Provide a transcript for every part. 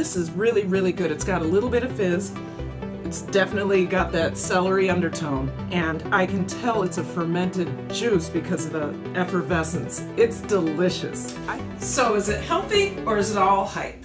this is really, really good. It's got a little bit of fizz. It's definitely got that celery undertone, and I can tell it's a fermented juice because of the effervescence. It's delicious. So is it healthy or is it all hype?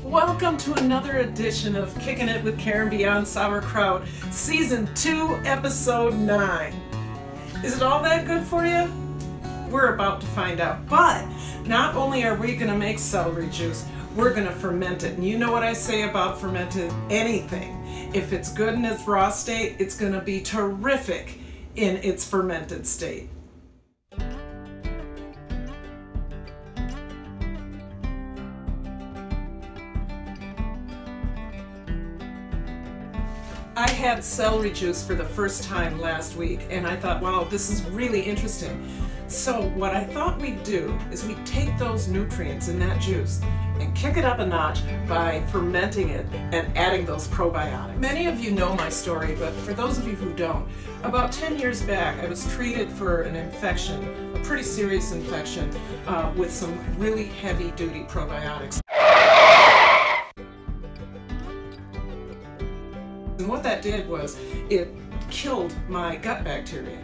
Welcome to another edition of Kicking It with Karen Beyond Sauerkraut, Season 2, Episode 9. Is it all that good for you? We're about to find out. But not only are we going to make celery juice, we're going to ferment it. And you know what I say about fermented anything. If it's good in its raw state, it's going to be terrific in its fermented state. I had celery juice for the first time last week, and I thought, wow, this is really interesting. So what I thought we'd do is we'd take those nutrients in that juice and kick it up a notch by fermenting it and adding those probiotics. Many of you know my story, but for those of you who don't, about 10 years back I was treated for an infection, a pretty serious infection, with some really heavy-duty probiotics. And what that did was it killed my gut bacteria,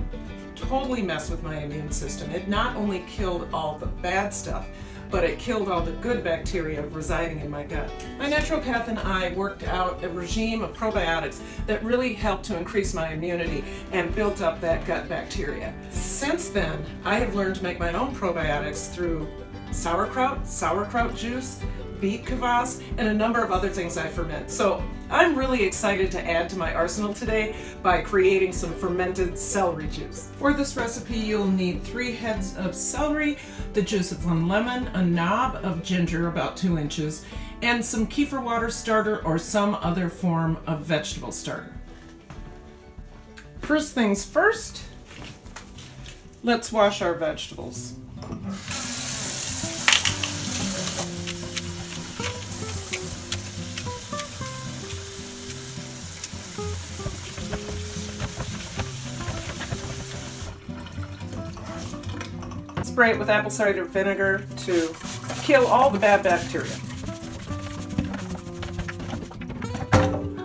totally messed with my immune system. It not only killed all the bad stuff, but it killed all the good bacteria residing in my gut. My naturopath and I worked out a regime of probiotics that really helped to increase my immunity and built up that gut bacteria. Since then, I have learned to make my own probiotics through sauerkraut juice, beet kvass, and a number of other things I ferment. So I'm really excited to add to my arsenal today by creating some fermented celery juice. For this recipe, you'll need 3 heads of celery, the juice of 1 lemon, a knob of ginger about 2 inches, and some kefir water starter or some other form of vegetable starter. First things first, let's wash our vegetables. Spray it with apple cider vinegar to kill all the bad bacteria.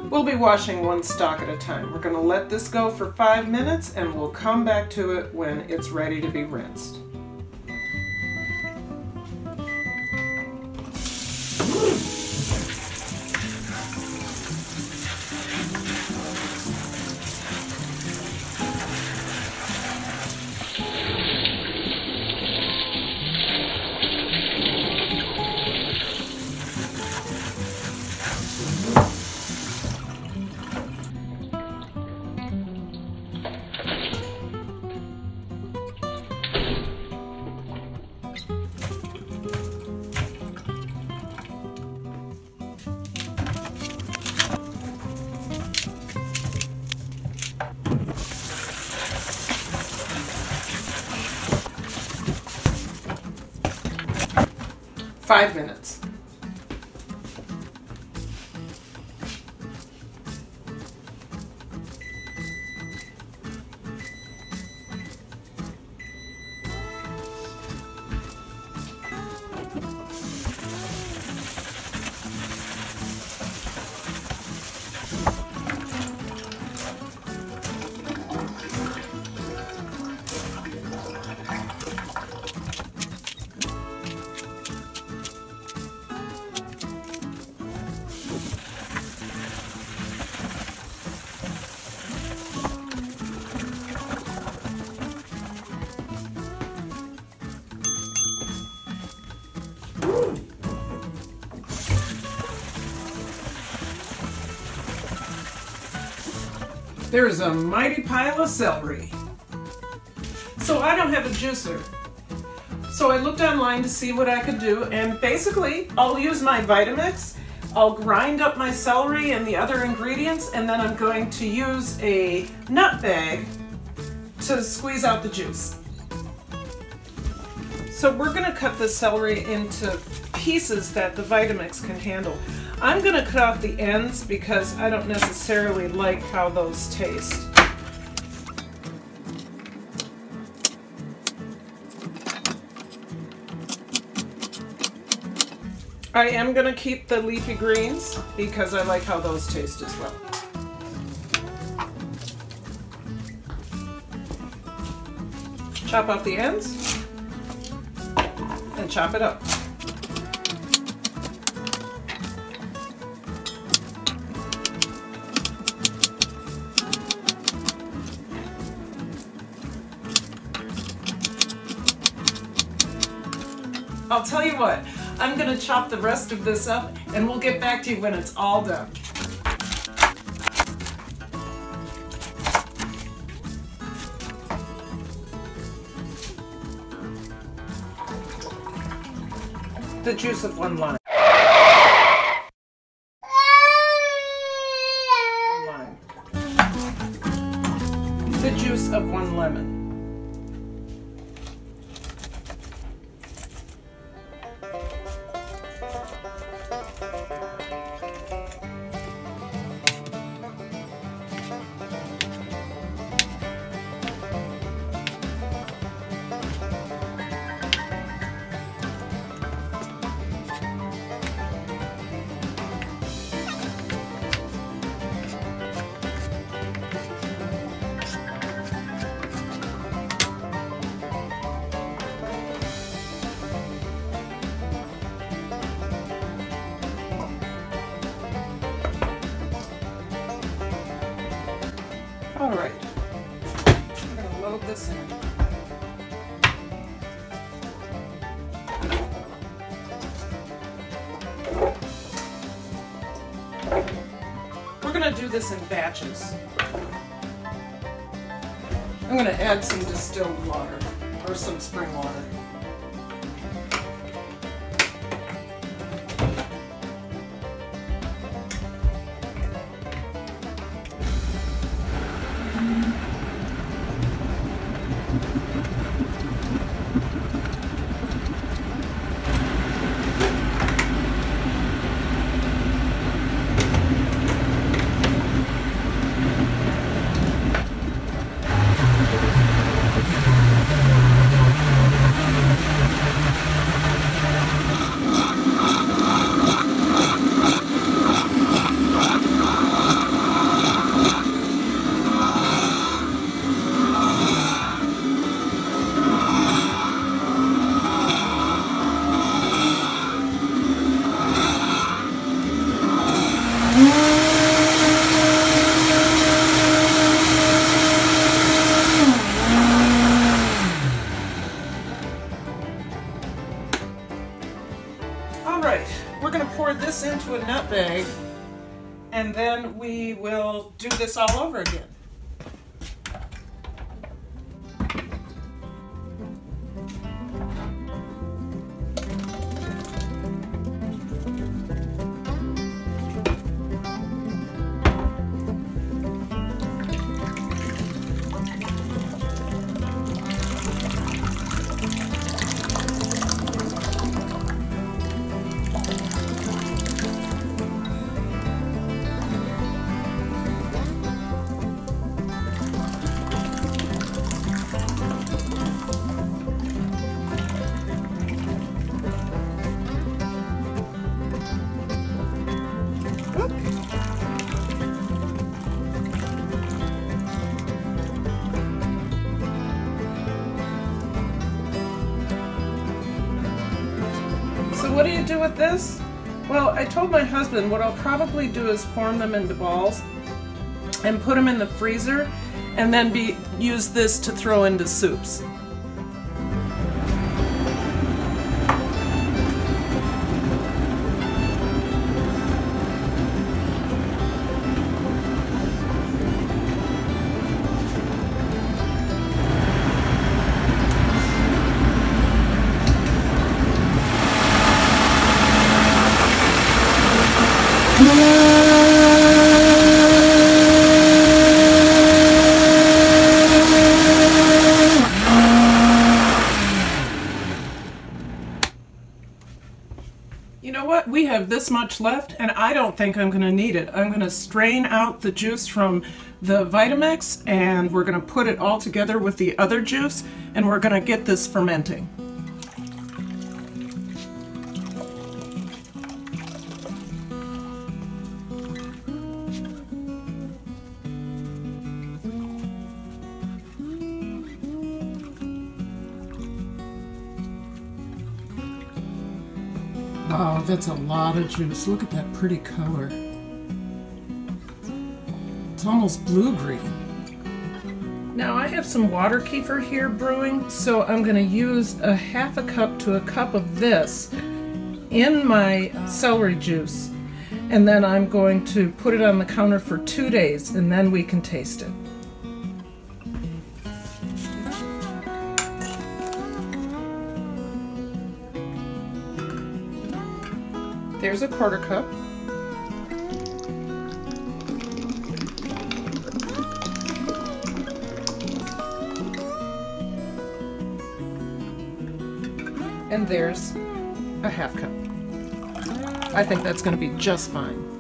We'll be washing 1 stalk at a time. We're going to let this go for 5 minutes and we'll come back to it when it's ready to be rinsed. Five minutes. There's a mighty pile of celery. So I don't have a juicer. So I looked online to see what I could do, and basically I'll use my Vitamix, I'll grind up my celery and the other ingredients, and then I'm going to use a nut bag to squeeze out the juice. So we're going to cut the celery into pieces that the Vitamix can handle. I'm going to cut off the ends because I don't necessarily like how those taste. I am going to keep the leafy greens because I like how those taste as well. Chop off the ends and chop it up. I'll tell you what, I'm going to chop the rest of this up and we'll get back to you when it's all done. The juice of one lime. The juice of one lemon. All right, I'm going to load this in. We're going to do this in batches. I'm going to add some distilled water or some spring water. We're going to pour this into a nut bag and then we will do this all over again. So what do you do with this? Well, I told my husband what I'll probably do is form them into balls and put them in the freezer and then use this to throw into soups. You know what? We have this much left, and I don't think I'm going to need it. I'm going to strain out the juice from the vitamix, and we're going to put it all together with the other juice, and we're going to get this fermenting. Oh, that's a lot of juice. Look at that pretty color. It's almost blue-green. Now I have some water kefir here brewing, so I'm going to use a half a cup to a cup of this in my celery juice, and then I'm going to put it on the counter for 2 days, and then we can taste it. There's a quarter cup. And there's a half cup. I think that's going to be just fine.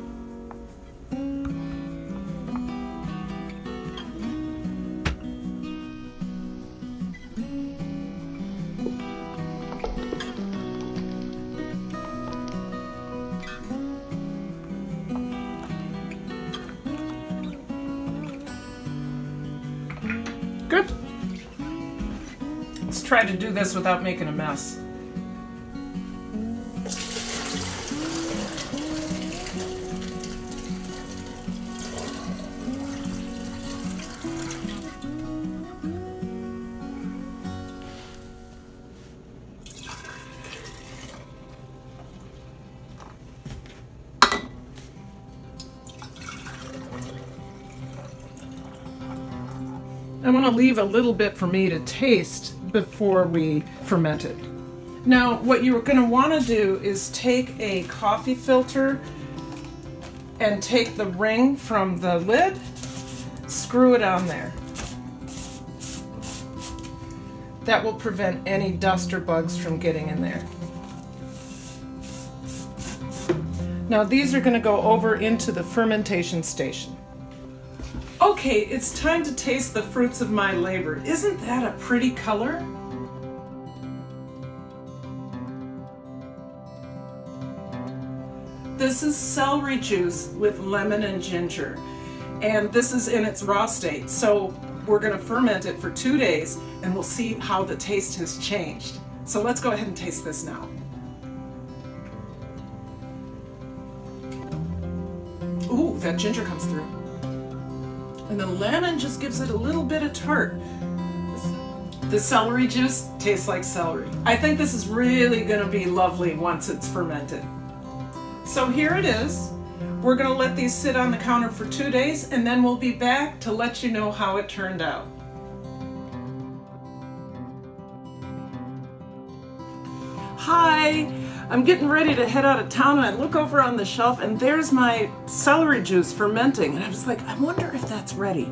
Good. Let's try to do this without making a mess. I want to leave a little bit for me to taste before we ferment it. Now, what you're going to want to do is take a coffee filter and take the ring from the lid, screw it on there. That will prevent any dust or bugs from getting in there. Now, these are going to go over into the fermentation station. Okay, it's time to taste the fruits of my labor. Isn't that a pretty color? This is celery juice with lemon and ginger, and this is in its raw state. So we're going to ferment it for 2 days, and we'll see how the taste has changed. So let's go ahead and taste this now. Ooh, that ginger comes through. And the lemon just gives it a little bit of tart. The celery juice tastes like celery. I think this is really going to be lovely once it's fermented. So here it is. We're going to let these sit on the counter for 2 days, and then we'll be back to let you know how it turned out. Hi! I'm getting ready to head out of town, and I look over on the shelf and there's my celery juice fermenting, and I was like, I wonder if that's ready.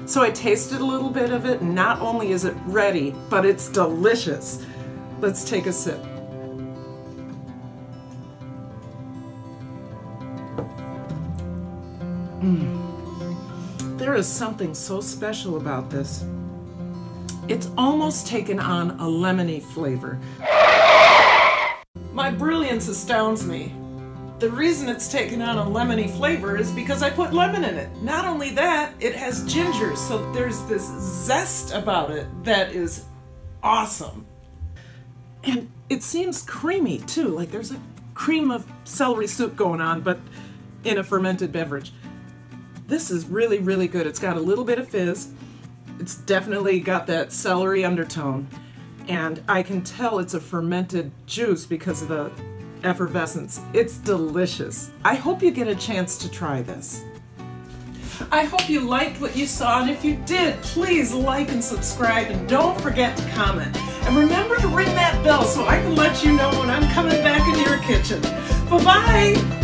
So I tasted a little bit of it, and not only is it ready, but it's delicious. Let's take a sip. There is something so special about this. It's almost taken on a lemony flavor. My brilliance astounds me. The reason it's taken on a lemony flavor is because I put lemon in it. Not only that, it has ginger, so there's this zest about it that is awesome. And it seems creamy too, like there's a cream of celery soup going on, but in a fermented beverage. This is really, really good. It's got a little bit of fizz. It's definitely got that celery undertone. And I can tell it's a fermented juice because of the effervescence. It's delicious. I hope you get a chance to try this. I hope you liked what you saw, and if you did, please like and subscribe, and don't forget to comment. And remember to ring that bell so I can let you know when I'm coming back into your kitchen. Bye-bye!